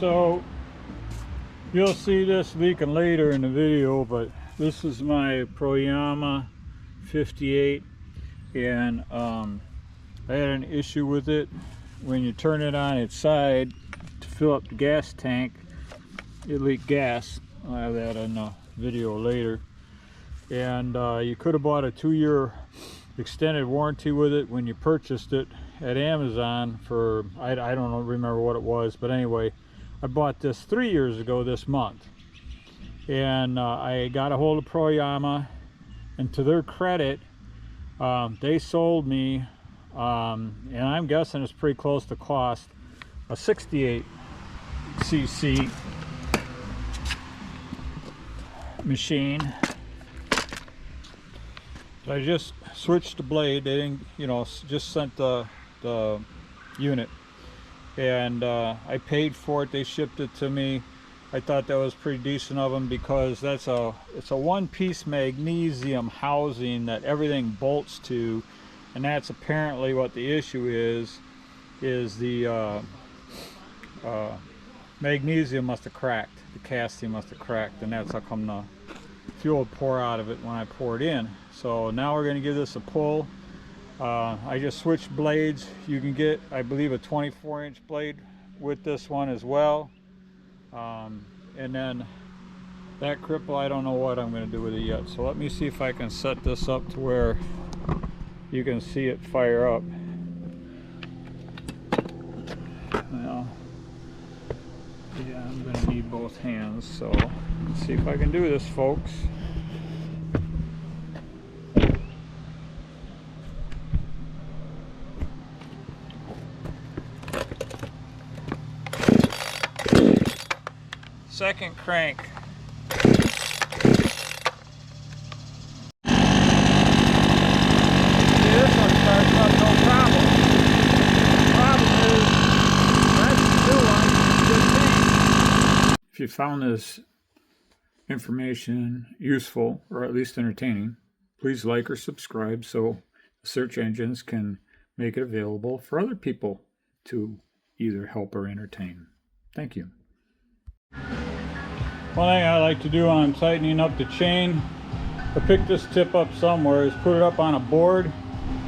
So you'll see this leaking later in the video, but this is my Proyama 58, and I had an issue with it. When you turn it on its side to fill up the gas tank, it leaked gas. I'll have that in the video later. And you could have bought a 2-year extended warranty with it when you purchased it at Amazon for, I don't remember what it was, but anyway, I bought this 3 years ago this month. And I got a hold of Proyama, and to their credit, they sold me, and I'm guessing it's pretty close to cost, a 68 cc machine. I just switched the blade. They didn't, you know, just sent the unit, and I paid for it. They shipped it to me. I thought that was pretty decent of them, because it's a one-piece magnesium housing that everything bolts to, and that's apparently what the issue is the magnesium must have cracked, the casting must have cracked, and that's how come the fuel would pour out of it when I pour it in. So now we're going to give this a pull. I just switched blades. You can get, I believe, a 24-inch blade with this one as well. And then that cripple, I don't know what I'm going to do with it yet. So let me see if I can set this up to where you can see it fire up. Now, yeah, I'm going to need both hands. So let's see if I can do this, folks. Second crank. See, this one starts up no problem. The problem is, that's the new one, good thing. If you found this information useful, or at least entertaining, please like or subscribe so the search engines can make it available for other people to either help or entertain. Thank you. One thing I like to do when I'm tightening up the chain, I pick this tip up somewhere, is put it up on a board,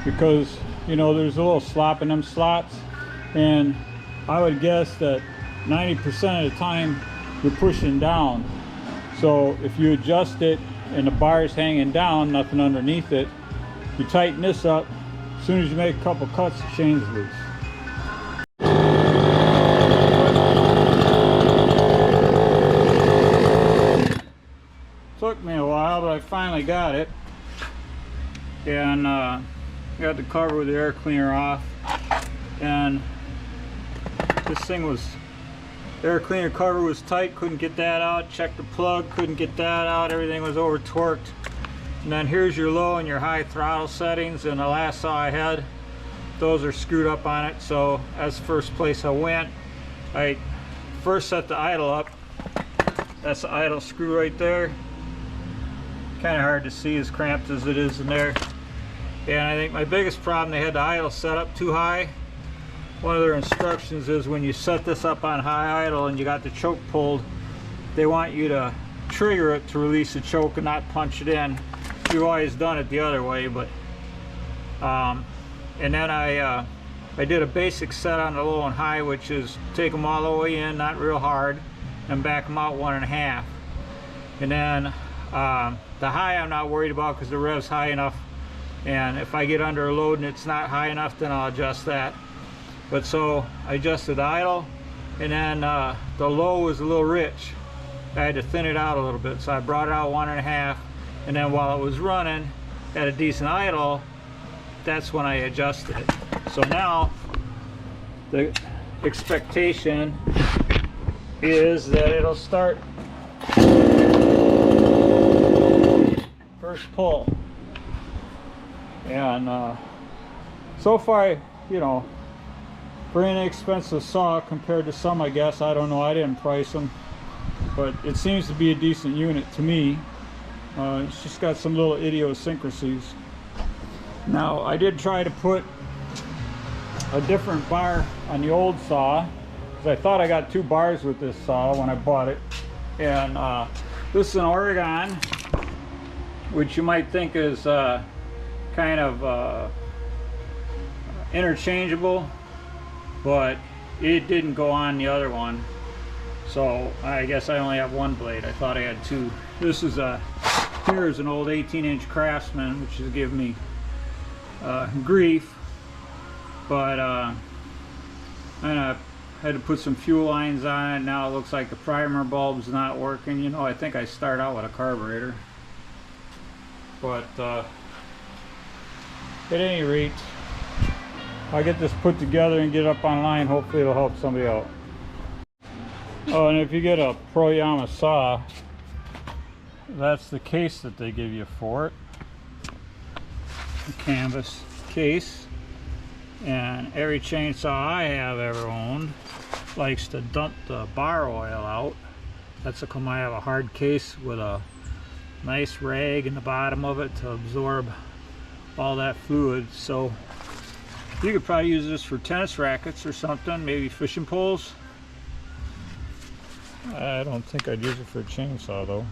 because, you know, there's a little slop in them slots, and I would guess that 90% of the time you're pushing down. So if you adjust it and the bar is hanging down, nothing underneath it, you tighten this up, as soon as you make a couple cuts, the chain's loose. Took me a while, but I finally got it, and got the cover with the air cleaner off, and this thing was, air cleaner cover was tight, couldn't get that out. Checked the plug, couldn't get that out, everything was over torqued. And then here's your low and your high throttle settings, and the last saw I had, those are screwed up on it. So that's the first place I went. I first set the idle up. That's the idle screw right there. Kind of hard to see, as cramped as it is in there. And I think my biggest problem, they had the idle set up too high. One of their instructions is when you set this up on high idle and you got the choke pulled, they want you to trigger it to release the choke and not punch it in. You've always done it the other way, but and then I did a basic set on the low and high, which is take them all the way in, not real hard, and back them out 1.5. And then the high I'm not worried about, because the rev's high enough, and if I get under a load and it's not high enough, then I'll adjust that. But so I adjusted the idle, and then the low was a little rich. I had to thin it out a little bit, so I brought it out 1.5, and then while it was running at a decent idle, that's when I adjusted it. So now the expectation is that it'll start first pull, and so far, you know, for an inexpensive saw compared to some, I guess, I don't know, I didn't price them, but it seems to be a decent unit to me. It's just got some little idiosyncrasies. Now, I did try to put a different bar on the old saw, because I thought I got 2 bars with this saw when I bought it. And this is an Oregon, which you might think is kind of interchangeable, but it didn't go on the other one, so I guess I only have 1 blade. I thought I had 2. This is here's an old 18-inch Craftsman, which has given me grief, but I had to put some fuel lines on it. Now it looks like the primer bulb's not working. You know, I think I start out with a carburetor, but at any rate, I'll get this put together and get it up online. Hopefully it'll help somebody out. Oh, and if you get a Proyama saw, that's the case that they give you for it. A canvas case. And every chainsaw I have ever owned likes to dump the bar oil out. That's how come I have a hard case with a nice rag in the bottom of it to absorb all that fluid. So you could probably use this for tennis rackets or something, maybe fishing poles. I don't think I'd use it for a chainsaw though.